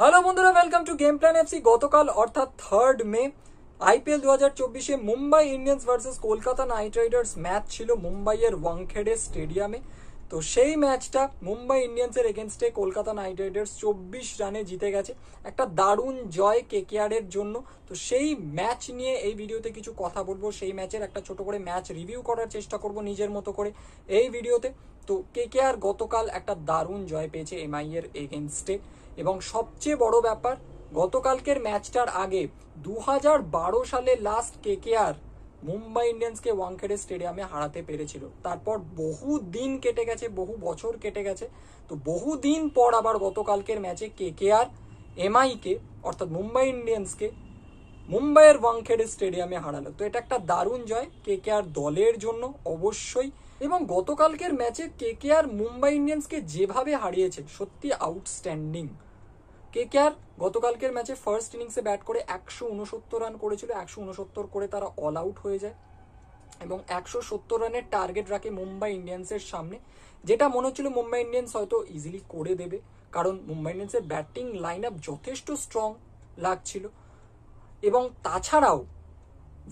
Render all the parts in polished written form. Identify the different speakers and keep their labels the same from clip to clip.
Speaker 1: Hello বন্ধুরা, welcome to game plan FC. গতকাল অর্থাৎ 3 মে আইপিএল 2024-এ Mumbai Indians versus Kolkata Knight Riders match ছিল মুম্বাইয়ের ওয়াংখেড়ে স্টেডিয়ামে। তো সেই ম্যাচটা মুম্বাই ইন্ডিয়ান্সের এগেনস্টে কলকাতা নাইট রাইডার্স 24 রানে জিতে গেছে, একটা দারুণ জয় কেকেআর এর জন্য। তো সেই ম্যাচ নিয়ে এই ভিডিওতে কিছু কথা বলবো, সেই ম্যাচের একটা ছোট করে ম্যাচ রিভিউ করার চেষ্টা করব নিজের মতো করে এই ভিডিওতে। তো কেকেআর গতকাল একটা দারুণ জয় পেয়েছে এমআই এর এগেনস্টে, এবং সবচেয়ে বড় ব্যাপার গতকালকের ম্যাচটার আগে 2012 সালে লাস্ট কেকেআর মুম্বাই ইন্ডিয়ান্সকে ওয়াংখেড়ে স্টেডিয়ামে হারাতে পেরেছিল। তারপর বহু দিন কেটে গেছে, বহু বছর কেটে গেছে। তো বহু দিন পর আবার গতকালকের ম্যাচে কেকেআর এমআইকে অর্থাৎ মুম্বাই ইন্ডিয়ান্সকে মুম্বাইয়ের ওয়াংখেড়ে স্টেডিয়ামে হারালো। তো এটা একটা দারুণ জয় কেকেআর দলের জন্য অবশ্যই। এবং গতকালকের ম্যাচে কেকেআর মুম্বাই ইন্ডিয়ান্সকে যেভাবে হারিয়েছে সত্যি আউটস্ট্যান্ডিং। কেকেআর গতকালকের ম্যাচে ফার্স্ট ইনিংসে ব্যাট করে 169 রান করেছিল, 169 করে তারা অল আউট হয়ে যায় এবং 170 রানের টার্গেট রাখে মুম্বাই ইন্ডিয়ান্সের সামনে, যেটা মনে হচ্ছিল মুম্বাই ইন্ডিয়ান্স হয়তো ইজিলি করে দেবে, কারণ মুম্বাই ইন্ডিয়ান্সের ব্যাটিং লাইন আপ যথেষ্ট স্ট্রং লাগছিল। এবং তাছাড়াও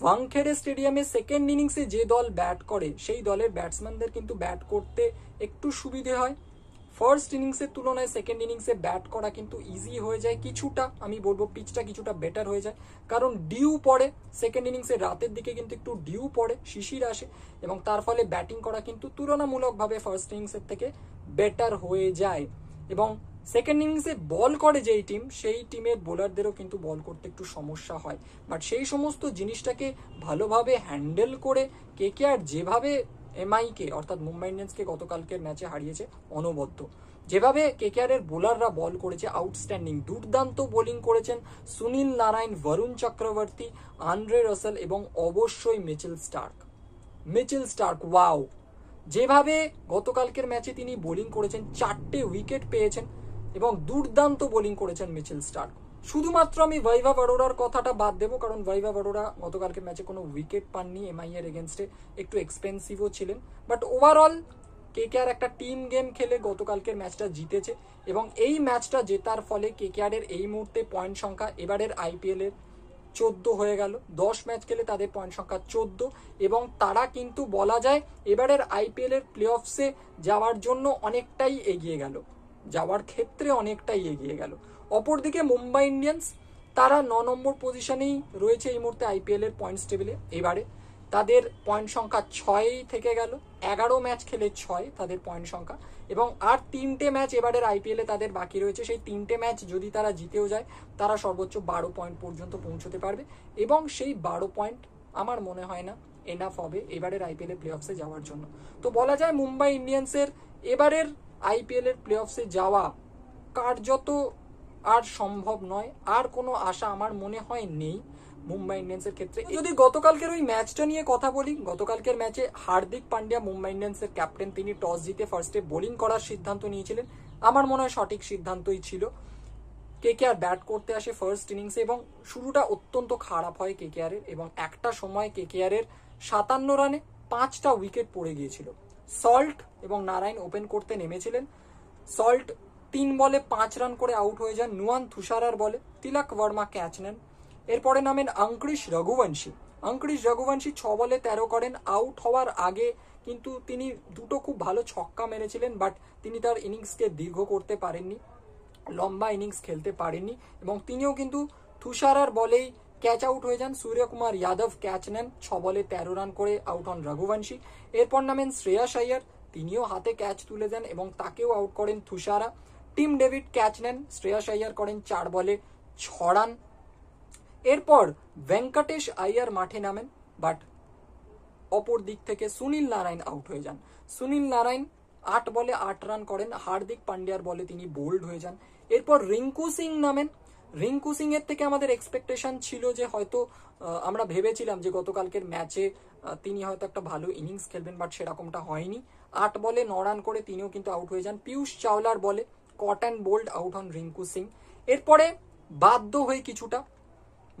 Speaker 1: ওয়াংখেড়ে স্টেডিয়ামে সেকেন্ড ইনিংসে যে দল ব্যাট করে সেই দলের ব্যাটসম্যানদের কিন্তু ব্যাট করতে একটু সুবিধে হয়। ফার্স্ট ইনিংসের তুলনায় সেকেন্ড ইনিংসে ব্যাট করা কিন্তু ইজি হয়ে যায় কিছুটা, আমি বলবো পিচটা কিছুটা বেটার হয়ে যায়, কারণ ডিউ পড়ে সেকেন্ড ইনিংসে, রাতের দিকে কিন্তু একটু ডিউ পড়ে, শিশির আসে, এবং তার ফলে ব্যাটিং করা কিন্তু তুলনামূলকভাবে ফার্স্ট ইনিংসের থেকে বেটার হয়ে যায়। এবং সেকেন্ড ইনিংসে বল করে যেই টিম, সেই টিমের বোলারদেরও কিন্তু বল করতে একটু সমস্যা হয়। বাট সেই সমস্ত জিনিসটাকে ভালোভাবে হ্যান্ডেল করে কেকেআর যেভাবে এমআইকে অর্থাৎ মুম্বাই ইন্ডিয়ান্সকে গতকালকের ম্যাচে হারিয়েছে অনবদ্য, যেভাবে কেকেআর এর বোলাররা বল করেছে আউটস্ট্যান্ডিং, দুর্দান্ত বোলিং করেছেন সুনীল নারায়ণ, বরুণ চক্রবর্তী, আন্দ্রে রাসেল এবং অবশ্যই মিচেল স্টার্ক। ওয়াও, যেভাবে গতকালকের ম্যাচে তিনি বোলিং করেছেন, 4টে উইকেট পেয়েছেন এবং দুর্দান্ত বোলিং করেছেন মিচেল স্টার্ক। শুধুমাত্র আমি বৈভব অরোরার কথাটা বাদ দেবো, কারণ বৈভব অরোরা গতকালকের ম্যাচে কোনো উইকেট পাননি, এমআই এর এগেনস্টে একটু এক্সপেন্সিভও ছিলেন। বাট ওভারঅল কেকেআর একটা টিম গেম খেলে গতকালকের ম্যাচটা জিতেছে, এবং এই ম্যাচটা জেতার ফলে কেকেআর এর এই মুহূর্তে পয়েন্ট সংখ্যা এবারের আইপিএল এর 14 হয়ে গেল। 10 ম্যাচ খেলে তাদের পয়েন্ট সংখ্যা 14, এবং তারা কিন্তু বলা যায় এবারের আইপিএল এর প্লে অফসে যাওয়ার জন্য অনেকটাই এগিয়ে গেল, যাওয়ার ক্ষেত্রে অনেকটাই এগিয়ে গেল। অপরদিকে মুম্বাই ইন্ডিয়ান্স তারা 9 নম্বর পজিশনেই রয়েছে এই মুহূর্তে আইপিএল এর পয়েন্টস টেবিলে। এবারে তাদের পয়েন্ট সংখ্যা 6 থেকে গেল, 11 ম্যাচ খেলে 6 তাদের পয়েন্ট সংখ্যা, এবং আর 3টে ম্যাচ এবারের আইপিএলে তাদের বাকি রয়েছে। সেই 3টে ম্যাচ যদি তারা জিতেও যায় তারা সর্বোচ্চ 12 পয়েন্ট পর্যন্ত পৌঁছতে পারবে, এবং সেই 12 পয়েন্ট আমার মনে হয় না এনাফ হবে এবারের আইপিএল এর প্লে অফসে যাওয়ার জন্য। তো বলা যায় মুম্বাই ইন্ডিয়ান্সের এবারের আইপিএল এর প্লে অফসে যাওয়া কার্যত আর সম্ভব নয়, আর কোনো আশা আমার মনে হয় নেই মুম্বাই ইন্ডিয়ান্সের ক্ষেত্রে। যদি গতকালকের ওই ম্যাচটা নিয়ে কথা বলি, গতকালকের ম্যাচে হার্দিক পান্ডিয়া মুম্বাই ইন্ডিয়ান্সের ক্যাপ্টেন, তিনি টস জিতে ফার্স্টে বোলিং করার সিদ্ধান্ত নিয়েছিলেন। আমার মনে হয় সঠিক সিদ্ধান্তই ছিল। কেকেআর ব্যাট করতে আসে ফার্স্ট ইনিংসে এবং শুরুটা অত্যন্ত খারাপ হয় কেকেআর এর, এবং একটা সময় কেকেআর এর 57 রানে 5টা উইকেট পড়ে গিয়েছিল। সল্ট এবং নারায়ণ ওপেন করতে নেমেছিলেন। সল্ট 3 বলে 5 রান করে আউট হয়ে যান। নুয়ান তুষারার বলে তিলক বর্মা ক্যাচ নেন। এরপরে নামেন অঙ্কুরিশ রঘুবংশী 6 বলে 13 করেন। আউট হওয়ার আগে কিন্তু তিনি দুটো খুব ভালো ছক্কা মেরেছিলেন, বাট তিনি তার ইনিংসকে দীর্ঘ করতে পারেননি, লম্বা ইনিংস খেলতে পারেননি, এবং তিনিও কিন্তু তুষারার বলেই ক্যাচ আউট হয়ে যান। সূর্যকুমার যাদব ক্যাচ নেন, 6 বলে 13 রান করে আউট হন রঘুবংশী। এরপর নামেন শ্রেয়াস আইয়ার, তিনিও হাতে ক্যাচ তুলে দেন এবং তাকেও আউট করেন তুষারা। টিম ডেভিড ক্যাচ নেন, শ্রেয়াস আইয়ার করেন 4 বলে 6 রান। এরপর ভেঙ্কটেশ আইয়ার মাঠে নামেন, বাট অপর দিক থেকে সুনীল নারায়ণ আউট হয়ে যান। সুনীল নারায়ণ 8 বলে 8 রান করেন, হার্দিক পান্ডিয়ার বলে তিনি বোল্ড হয়ে যান। এরপর রিঙ্কু সিং নামেন। রিঙ্কু সিং এর থেকে আমাদের এক্সপেকটেশন ছিল যে হয়তো আমরা ভেবেছিলাম যে গতকালকের ম্যাচে তিনি হয়তো একটা ভালো ইনিংস খেলবেন, বাট সেরকমটা হয়নি। 8 বলে 9 রান করে তিনিও কিন্তু আউট হয়ে যান। পিয়ুষ চাওলার বলে কট অ্যান্ড বোল্ড আউট হন রিঙ্কু সিং। এরপরে বাধ্য হয়ে কিছুটা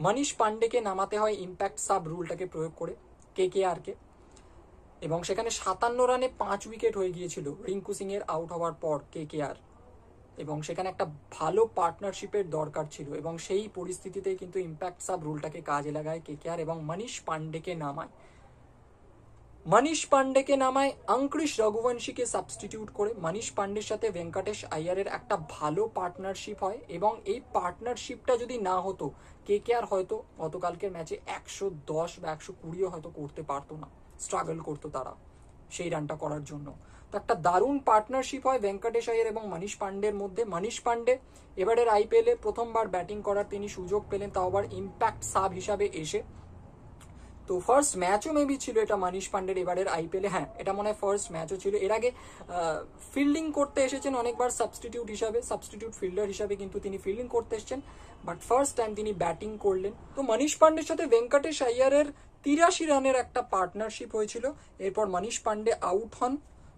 Speaker 1: মনীষ পান্ডেকে নামাতে হয় ইম্প্যাক্ট সাব রুলটাকে প্রয়োগ করে কেকেআর কে, এবং সেখানে 57 রানে 5 উইকেট হয়ে গিয়েছিল রিঙ্কু সিং এর আউট হওয়ার পর কেকেআর। এবং সেখানে একটা ভালো পার্টনারশিপের দরকার ছিল, এবং সেই পরিস্থিতিতেই কিন্তু ইম্প্যাক্ট সাব রুলটাকে কাজে লাগায় কেকেআর এবং মনীষ পান্ডেকে নামায় অঙ্কুশ রঘুবংশীকে সাবস্টিটিউট করে। মনীষ পান্ডের সাথে ভেঙ্কটেশ আইয়ারের একটা ভালো পার্টনারশিপ হয়, এবং এই পার্টনারশিপটা যদি না হতো কেকেআর হয়তো গতকালকের ম্যাচে 110 বা 120 হয়তো করতে পারতো না, স্ট্রাগল করতো তারা সেই রানটা করার জন্য। তো একটা দারুণ পার্টনারশিপ হয় ভেঙ্কটেশ আইয়ার এবং মনীষ পান্ডের মধ্যে। মনীষ পান্ডে এবারের আইপিএলে প্রথমবার ব্যাটিং করার তিনি সুযোগ পেলেন, তাও আবার ইম্প্যাক্ট সাব হিসাবে এসে। তো ফার্স্ট ম্যাচও মেবি ছিল এটা মনীষ পান্ডের এবারের আইপিএলে, হ্যাঁ এটা মনে হয় ফার্স্ট ম্যাচও ছিল। এর আগে ফিল্ডিং করতে এসেছেন অনেকবার সাবস্টিটিউট ফিল্ডার হিসাবে কিন্তু তিনি ফিল্ডিং করতে এসেছেন, বাট ফার্স্ট টাইম তিনি ব্যাটিং করলেন। তো মনীষ পান্ডের সাথে ভেঙ্কটেশ আইয়ারের 83 রানের একটা পার্টনারশিপ হয়েছিল। এরপর মনীষ পান্ডে আউট হন,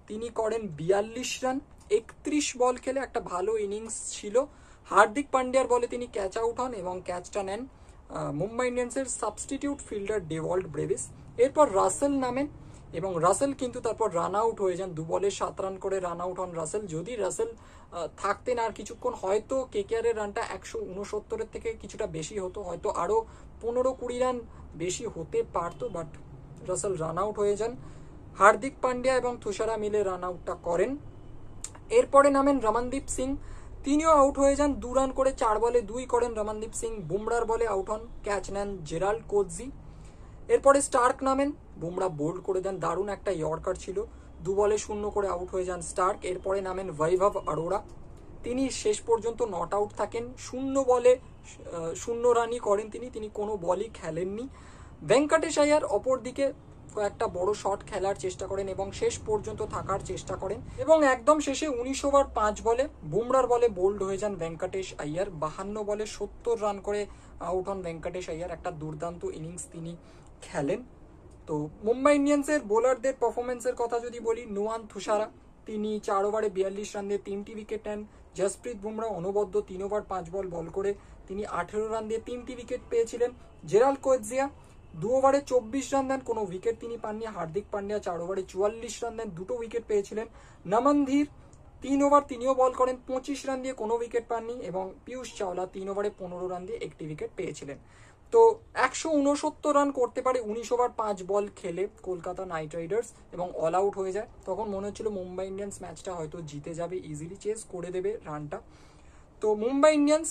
Speaker 1: তিনি করেন 42 রান 31 বল খেলে, একটা ভালো ইনিংস ছিল। হার্দিক পান্ডিয়ার বলে তিনি ক্যাচ আউট হন এবং ক্যাচটা নেন মুম্বাই ইন্ডিয়ান্সের সাবস্টিটিউট ফিল্ডার ডেভল্ট ব্রেভিস। এরপর রাসেল নামেন এবং রাসেল কিন্তু তারপর রান আউট হয়ে যান, 2 বলে 7 রান করে রান আউট হন রাসেল। যদি রাসেল থাকতেন আর কিছুক্ষণ হয়তো কেকেআর এর রানটা 169 থেকে কিছুটা বেশি হতো, হয়তো আরো 15-20 রান বেশি হতে পারতো, বাট রাসেল রান আউট হয়ে যান। হার্দিক পান্ডিয়া এবং তুষারা মিলে রান আউটটা করেন। এরপরে নামেন রমনদীপ সিং, তিনিও আউট হয়ে যান, 2 রান করে 4 বলে 2 করেন রমনদীপ সিং। বুমরার বলে আউট হন, ক্যাচ নেন জেরাল্ড কোটজি। এরপরে স্টার্ক নামেন, বুমরা বোল্ড করে দেন, দারুণ একটা ইয়র্কার ছিল, 2 বলে 0 করে আউট হয়ে যান স্টার্ক। এরপরে নামেন বৈভব অরোরা, তিনি শেষ পর্যন্ত নট আউট থাকেন, 0 বলে 0 রানই করেন তিনি কোনো বলই খেলেননি। ভেঙ্কটেশ আইয়ার অপর দিকে কয়েকটা বড় শট খেলার চেষ্টা করেন এবং শেষ পর্যন্ত থাকার চেষ্টা করেন, এবং একদম শেষে 19 ওভার 5 বলে বুমরার বলে বোল্ড হয়ে যান ভেঙ্কটেশ আইয়ার। 52 বলে 70 রান করে আউট হন ভেঙ্কটেশ আইয়ার, একটা দুর্দান্ত ইনিংস তিনি খেলেন। তো মুম্বাই ইন্ডিয়ান্সের বোলারদের পারফরমেন্সের কথা যদি বলি, নুয়ান তুষারা তিনি 4 ওভারে 42 রান দিয়ে 3টি উইকেট নেন। জসপ্রীত বুমরা অনবদ্য 3 ওভার 5 বল বল করে তিনি 18 রান দিয়ে 3টি উইকেট পেয়েছিলেন। জেরাল্ড কোটজিয়া 2 ওভারে 24 রান দেন, কোনো উইকেট তিনি পাননি। হার্দিক পান্ডিয়া 4 ওভারে 44 রান দেন, 2টো উইকেট পেয়েছিলেন। নমন ধীর 3 ওভার তিনিও বল করেন, 25 রান দিয়ে কোনো উইকেট পাননি, এবং পীয়ূষ চাওলা 3 ওভারে 15 রান দিয়ে 1টি উইকেট পেয়েছিলেন। তো 169 রান করতে পারে 19 ওভার 5 বল খেলে কলকাতা নাইট রাইডার্স, এবং অল আউট হয়ে যায়। তখন মনে হচ্ছিল মুম্বাই ইন্ডিয়ান্স ম্যাচটা হয়তো জিতে যাবে, ইজিলি চেস করে দেবে রানটা। তো মুম্বাই ইন্ডিয়ান্স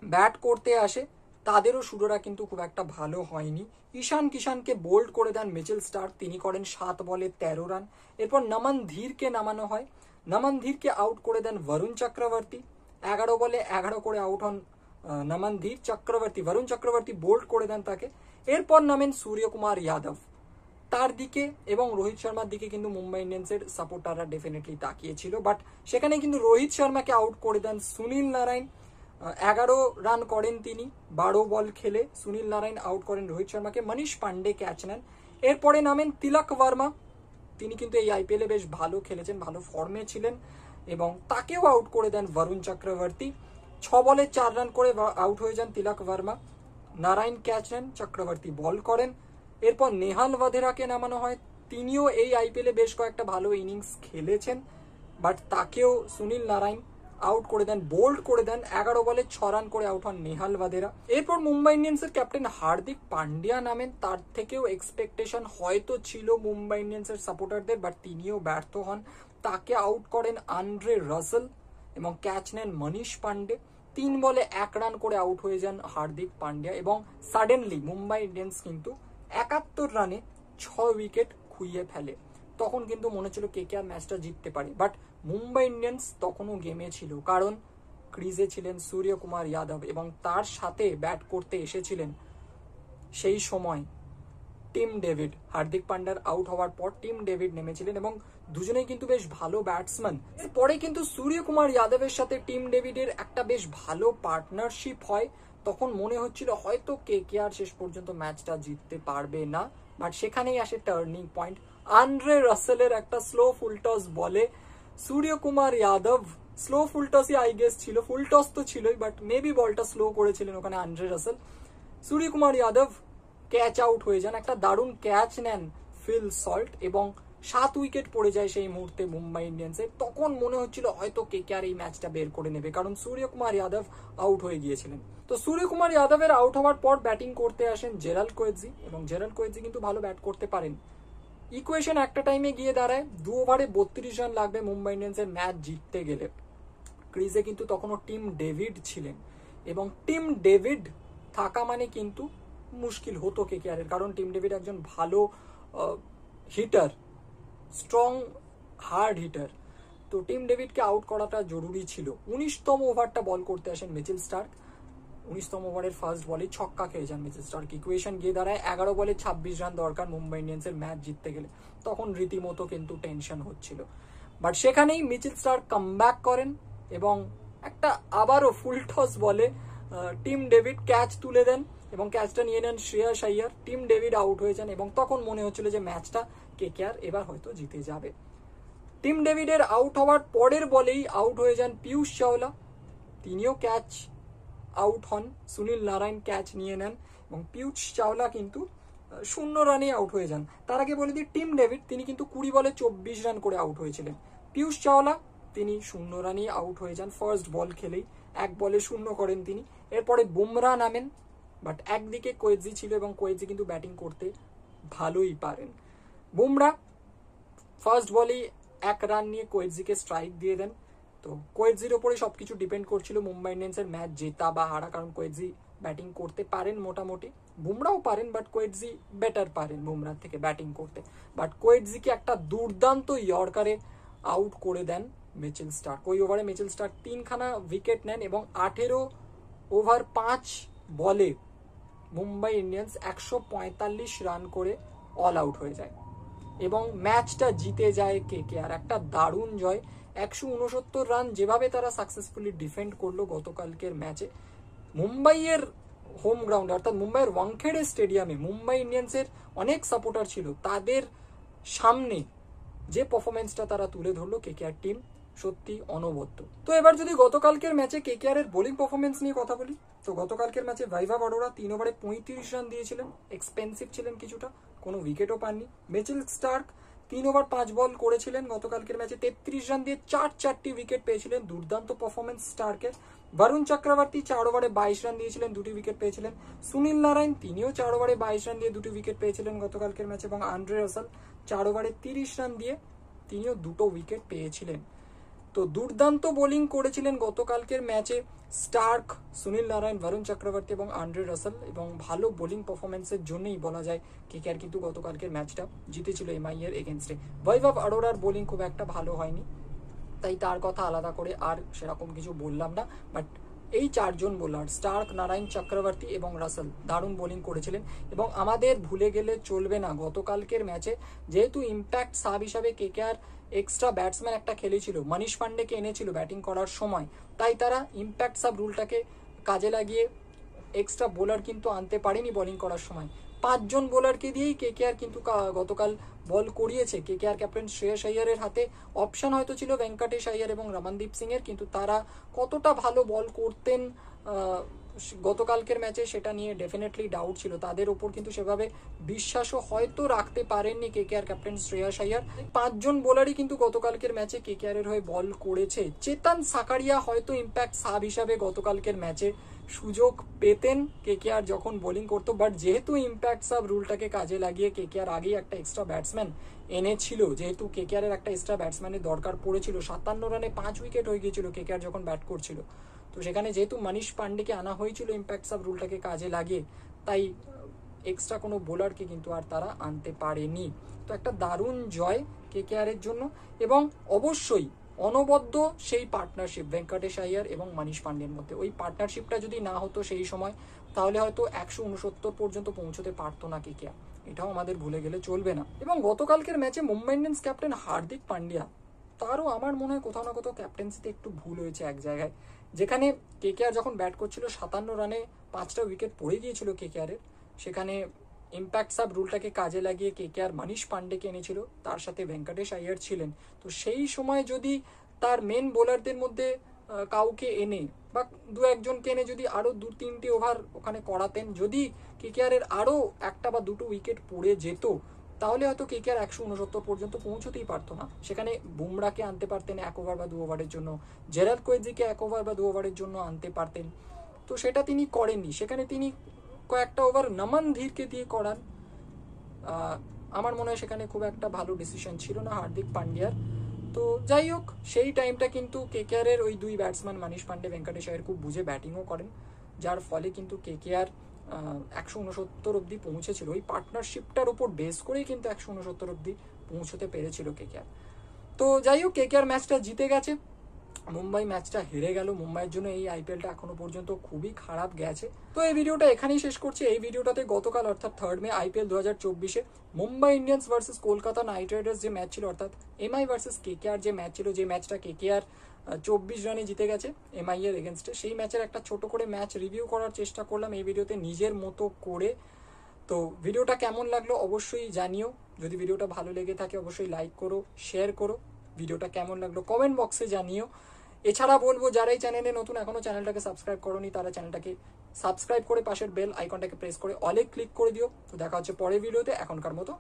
Speaker 1: ব্যাট করতে আসে, তাদেরও শুরুটা কিন্তু খুব একটা ভালো হয়নি। ঈশান কিষানকে বোল্ড করে দেন মিচেল স্টার্ক, তিনি করেন 7 বলে 13 রান। এরপর নমন ধীরকে নামানো হয়, নমন ধীরকে আউট করে দেন বরুণ চক্রবর্তী, 11 বলে 11 করে আউট হন নমন ধীর। বরুণ চক্রবর্তী বোল্ড করে দেন তাকে। এরপর নামেন সূর্যকুমার যাদব, তার দিকে এবং রোহিত শর্মার দিকে কিন্তু মুম্বাই ইন্ডিয়ান্সের সাপোর্টাররা ডেফিনেটলি তাকিয়েছিল, বাট সেখানে কিন্তু রোহিত শর্মাকে আউট করে দেন সুনীল নারায়ণ। 11 রান করেন তিনি 12 বল খেলে, সুনীল নারায়ণ আউট করেন রোহিত শর্মাকে। মনীষ পান্ডে ক্যাচ নেন। এরপরে নামেন তিলক ভার্মা, তিনি কিন্তু এই আইপিএলে বেশ ভালো খেলেছেন, ভালো ফর্মে ছিলেন, এবং তাকেও আউট করে দেন বরুণ চক্রবর্তী। 6 বলে 4 রান করে আউট হয়ে যান তিলক ভার্মা। নারায়ণ ক্যাচ নেন, চক্রবর্তী বল করেন। এরপর নেহাল ওয়াধেরাকে নামানো হয়, তিনিও এই আইপিএলে বেশ কয়েকটা ভালো ইনিংস খেলেছেন, বাট তাকেও সুনীল নারায়ণ আউট করে দেন, বোল্ড করে দেন। 11 বলে 6 রান করে আউট হন নেহাল ওয়াধেরা। এরপর মুম্বাই ইন্ডিয়ান্সের ক্যাপ্টেন হার্দিক পান্ডিয়া নামেন, তার থেকেও এক্সপেকটেশন হয়তো ছিল মুম্বাই ইন্ডিয়ান্সের সাপোর্টারদের, বাট তিনিও ব্যর্থ হন। তাকে আউট করেন আন্দ্রে রাসেল এবং ক্যাচ নেন মনীষ পান্ডে। 3 বলে 1 রান করে আউট হয়ে যান হার্দিক পান্ডিয়া, এবং সাডেনলি মুম্বাই ইন্ডিয়ান্স কিন্তু 71 রানে 6 উইকেট খুইয়ে ফেলে। তখন কিন্তু মনে ছিল কেকেআর ম্যাচটা জিততে পারে, বাট মুম্বাই ইন্ডিয়ান্স তখনও গেমে ছিল, কারণ ক্রিজে ছিলেন সূর্যকুমার যাদব এবং তার সাথে ব্যাট করতে এসেছিলেন সেই সময় টিম ডেভিড। হার্দিক পান্ডিয়ার আউট হওয়ার পর টিম ডেভিড নেমেছিলেন, এবং দুজনেই কিন্তু বেশ ভালো ব্যাটসম্যান। এরপরে কিন্তু সূর্যকুমার যাদবের সাথে টিম ডেভিডের একটা বেশ ভালো পার্টনারশিপ হয়। তখন মনে হচ্ছিল হয়তো কেকেআর শেষ পর্যন্ত ম্যাচটা জিততে পারবে না, বাট সেখানেই আসে টার্নিং পয়েন্ট। আন্দ্রে রাসেলের একটা স্লো ফুলটস বলে সূর্যকুমার যাদব, স্লো ফুলটসই আই গেস ছিল, ফুলটস তো ছিলই, বাট মেবি বলটা স্লো করেছিলেন ওখানে Andre Russell. Suryakumar Yadav catch out হয়ে যান, একটা দারুণ ক্যাচ নেন ফিল সল্ট, এবং 7 উইকেট পড়ে যায় সেই মুহূর্তে মুম্বাই ইন্ডিয়ান্সের, তখন মনে হচ্ছিল হয়তো কেকেআর এই ম্যাচটা বের করে নেবে, কারণ সূর্যকুমার যাদব আউট হয়ে গিয়েছিলেন। তো সূর্যকুমার যাদবের আউট হওয়ার পর ব্যাটিং করতে আসেন জেরাল্ড কোয়েৎজি, এবং জেরাল্ড কোয়েৎজি কিন্তু ভালো ব্যাট করতে পারেন। ইকুয়েশন একটা টাইমে গিয়ে দাঁড়ায় 2 ওভারে 32 রান লাগবে মুম্বাই ইন্ডিয়ান্সের ম্যাচ জিততে গেলে। ক্রিজে কিন্তু তখনও টিম ডেভিড ছিলেন, এবং টিম ডেভিড থাকা মানে কিন্তু মুশকিল হতো কেকেআরের, কারণ টিম ডেভিড একজন ভালো হিটার, স্ট্রং হার্ড হিটার। তো টিম ডেভিডকে আউট করাটা জরুরি ছিল। 19তম ওভারটা বল করতে আসেন মিচেল স্টার্ক। 19তম ওভারের ফার্স্ট বলে ছক্কা খেয়ে যান মিচেল স্টার্ক। ইকুয়েশন গিয়ে দাঁড়ায় 11 বলে 26 রান দরকার মুম্বাই ইন্ডিয়ান্সের ম্যাচ জিততে গেলে। তখন রীতিমতো কিন্তু টেনশন হচ্ছিল, বাট সেখানেই মিচেল স্টার্ক কামব্যাক করেন এবং একটা আবারও ফুল টস বলে টিম ডেভিড ক্যাচ তুলে দেন এবং ক্যাচটা নিয়ে নেন Shreyas Iyer. Tim David out হয়ে যান এবং তখন মনে হচ্ছিল যে ম্যাচটা কেকেআর এবার হয়তো জিতে যাবে। টিম ডেভিডের আউট হওয়ার পরের বলেই আউট হয়ে যান পিয়ুষ চাওলা, তিনিও ক্যাচ আউট হন। সুনীল নারায়ণ ক্যাচ নিয়ে নেন এবং পিয়ুষ চাওলা কিন্তু 0 রানে আউট হয়ে যান। তার আগে বলে দিই, টিম ডেভিড তিনি কিন্তু 20 বলে 24 রান করে আউট হয়েছিলেন। পিয়ুষ চাওলা তিনি 0 রানেই আউট হয়ে যান ফার্স্ট বল খেলেই, 1 বলে 0 করেন তিনি। এরপরে বুমরা নামেন, বাট একদিকে কোয়েৎজি ছিল এবং কোয়েৎজি কিন্তু ব্যাটিং করতে ভালোই পারেন। বুমরা ফার্স্ট বলেই 1 রান নিয়ে কোয়েৎজিকে স্ট্রাইক দিয়ে দেন। তো কোয়েৎজির ওপরে সবকিছু ডিপেন্ড করছিল মুম্বাই ইন্ডিয়ান্সের ম্যাচ জেতা বা হারা, কারণ কোয়েৎজি ব্যাটিং করতে পারেন মোটামুটি, বুমরাও পারেন, বাট কোয়েৎজি বেটার পারেন বুমরার থেকে ব্যাটিং করতে। বাট কোয়েৎজিকে একটা দুর্দান্ত ইয়র্কারে আউট করে দেন মিচেল স্টার্ক। ওই ওভারে মিচেল স্টার্ক 3খানা উইকেট নেন এবং 18 ওভার 5 বলে মুম্বাই ইন্ডিয়ান্স 145 রান করে অল আউট হয়ে যায় এবং ম্যাচটা জিতে যায় কেকেআর। একটা দারুণ জয়, 169 রান যেভাবে তারা সাকসেসফুলি ডিফেন্ড করলো গতকালকের ম্যাচে। মুম্বাইয়ের হোম গ্রাউন্ড অর্থাৎ মুম্বাইয়ের ওয়াংখেড়ে স্টেডিয়ামে মুম্বাই ইন্ডিয়ান্সের অনেক সাপোর্টার ছিল, তাদের সামনে যে পারফরমেন্সটা তারা তুলে ধরলো কেকেআর টিম সত্যি অনবদ্য। তো এবার যদি গতকালকের ম্যাচে কেকেআর এর বোলিং পারফরমেন্স নিয়ে কথা বলি, তো গতকালকের ম্যাচে বৈভব অরোরা 3 ওভারে 35 রান দিয়েছিলেন, এক্সপেন্সিভ ছিলেন কিছুটা, কোনো উইকেটও পাননি। মিচেল স্টার্ক 3 ওভার 5 বল করেছিলেন গতকালকের ম্যাচে, 33 রান দিয়ে 4টি উইকেট পেয়েছিলেন, দুর্দান্ত পারফরমেন্স স্টার্কের। বরুণ চক্রবর্তী 4 ওভারে 22 রান দিয়েছিলেন, 2টি উইকেট পেয়েছিলেন। সুনীল নারায়ণ তিনিও 4 ওভারে 22 রান দিয়ে 2টি উইকেট পেয়েছিলেন গতকালকের ম্যাচে, এবং আন্দ্রে রাসেল 4 ওভারে 30 রান দিয়ে তিনিও 2টো উইকেট পেয়েছিলেন। তো দুর্দান্ত বোলিং করেছিলেন গতকালকের ম্যাচে স্টার্ক, সুনীল নারায়ণ, বরুণ চক্রবর্তী এবং আন্দ্রে রাসেল, এবং ভালো বোলিং পারফরমেন্সের জন্যই বলা যায় কেকেআর কিন্তু গতকালকের ম্যাচটা জিতেছিল এমআই এর এগেনস্টে। বৈভব অরোরার বোলিং খুব একটা ভালো হয়নি, তাই তার কথা আলাদা করে আর সেরকম কিছু বললাম না। বাট এই 4 জন বোলার স্টার্ক, নারায়ণ, চক্রবর্তী এবং রাসেল দারুণ বোলিং করেছিলেন। এবং আমাদের ভুলে গেলে চলবে না, গতকালকের ম্যাচে যেহেতু ইম্প্যাক্ট সাব হিসাবে কেকেআর এক্সট্রা ব্যাটসম্যান একটা খেলেছিল, মনীষ পান্ডেকে এনেছিল ব্যাটিং করার সময়, তাই তারা ইম্প্যাক্ট সাব রুলটাকে কাজে লাগিয়ে এক্সট্রা বোলার কিন্তু আনতে পারেনি বোলিং করার সময়। 5 জন বোলারকে দিয়েই কেকেআর কিন্তু গতকাল বল করিয়েছে। কেকেআর ক্যাপ্টেন শ্রেয়াস আইয়ারের হাতে অপশন হয়তো ছিল ভেঙ্কটেশ আইয়ার এবং রমনদীপ সিং এর, কিন্তু তারা কতটা ভালো বল করতেন গতকালকের ম্যাচে সেটা নিয়ে ডেফিনেটলি ডাউট ছিল। তাদের ওপর কিন্তু সেভাবে বিশ্বাসও হয়তো রাখতে পারেননি কেকেআর ক্যাপ্টেন শ্রেয়াস আইয়ার। 5 জন বোলারই কিন্তু গতকালকের ম্যাচে কেকেআর এর হয়ে বল করেছে। চেতন সাকারিয়া হয়তো ইম্প্যাক্ট সাব হিসাবে গতকালকের ম্যাচে সুযোগ পেতেন কেকেআর যখন বোলিং করতো, বাট যেহেতু ইম্প্যাক্ট সাব রুলটাকে কাজে লাগিয়ে কেকেআর আগেই একটা এক্সট্রা ব্যাটসম্যান এনেছিল, যেহেতু কেকেআর এর একটা এক্সট্রা ব্যাটসম্যানের দরকার পড়েছিল, 57 রানে 5 উইকেট হয়ে গিয়েছিল কেকেআর যখন ব্যাট করছিল, তো সেখানে যেহেতু মনীষ পান্ডেকে আনা হয়েছিল ইম্প্যাক্ট সাব রুলটাকে কাজে লাগিয়ে, তাই এক্সট্রা কোনো বোলারকে কিন্তু আর তারা আনতে পারেনি। তো একটা দারুণ জয় কেকেআর এর জন্য, এবং অবশ্যই অনবদ্য সেই পার্টনারশিপ ভেঙ্কটেশ আইয়ার এবং মনীষ পান্ডের মধ্যে, ওই পার্টনারশিপটা যদি না হতো সেই সময়, তাহলে হয়তো 169 পর্যন্ত পৌঁছতে পারতো না কেকেআর, এটাও আমাদের ভুলে গেলে চলবে না। এবং গতকালকের ম্যাচে মুম্বাই ইন্ডিয়ান্স ক্যাপ্টেন হার্দিক পান্ডিয়া, তারও আমার মনে হয় কোথাও না কোথাও ক্যাপ্টেন্সিতে একটু ভুল হয়েছে এক জায়গায়, যেখানে কেকেআর যখন ব্যাট করছিল 57 রানে 5টা উইকেট পড়ে গিয়েছিল কেকেআর এর, সেখানে ইম্প্যাক্ট সাব রুলটাকে কাজে লাগিয়ে কেকেআর মনীষ পান্ডেকে এনেছিল, তার সাথে ভেঙ্কটেশ আইয়ার ছিলেন। তো সেই সময় যদি তার মেন বোলারদের মধ্যে কাউকে এনে বা 2-1জনকে এনে যদি আরো 2-3টে ওভার ওখানে করাতেন, যদি কেকেআর এর আরো 1টা বা 2টো উইকেট পড়ে যেত, তাহলে হয়তো কেকেআর 169 পর্যন্ত পৌঁছতেই পারতো না। সেখানে বুমরাকে আনতে পারতেন 1 ওভার বা 2 ওভারের জন্য, জেরাল্ড কোয়েজিকে 1 ওভার বা 2 ওভারের জন্য আনতে পারতেন, তো সেটা তিনি করেননি। সেখানে তিনি কয়েকটা ওভার নমন ধীরকে দিয়ে করান। আমার মনে হয় সেখানে খুব একটা ভালো ডিসিশন ছিল না হার্দিক পান্ডিয়ার। তো যাই হোক, সেই টাইমটা কিন্তু কেকেআর এর ওই দুই ব্যাটসম্যান মানিশ পান্ডে, ভেঙ্কটেশ আয়ার খুব বুঝে ব্যাটিংও করেন, যার ফলে কিন্তু কেকেআর 169 অব্দি পৌঁছেছিল। ওই পার্টনারশিপটার উপর বেস করেই কিন্তু 169 অব্দি পৌঁছতে পেরেছিল কেকেআর। তো যাই হোক, কেকেআর ম্যাচটা জিতে গেছে, মুম্বাই ম্যাচটা হেরে গেল। মুম্বাইয়ের জন্য এই আইপিএলটা এখনো পর্যন্ত খুবই খারাপ গেছে। তো এই ভিডিওটা এখানেই শেষ করছি। এই ভিডিওটাতে গতকাল অর্থাৎ 3 মে আইপিএল 2024-এ Mumbai Indians versus Kolkata Knight Riders যে ম্যাচ ছিল, অর্থাৎ এমআই ভার্সেস কেকেআর যে ম্যাচ ছিল, যে ম্যাচটা কেকেআর 24 রানে জিতে গেছে এমআই এর এগেনস্টে, সেই ম্যাচের একটা ছোট করে ম্যাচ রিভিউ করার চেষ্টা করলাম এই ভিডিওতে নিজের মতো করে। তো ভিডিওটা কেমন লাগলো অবশ্যই জানিও। যদি ভিডিওটা ভালো লেগে থাকে অবশ্যই লাইক করো, শেয়ার করো। ভিডিওটা কেমন লাগলো কমেন্ট বক্সে জানিও। এছাড়া বলবো, যারা এই চ্যানেলে নতুন, এখনো চ্যানেলটাকে সাবস্ক্রাইব করোনি, তারা চ্যানেলটাকে সাবস্ক্রাইব করে পাশের বেল আইকনটাকে প্রেস করে অলে ক্লিক করে দিও। তো দেখা হচ্ছে পরের ভিডিওতে। এখনকার মতো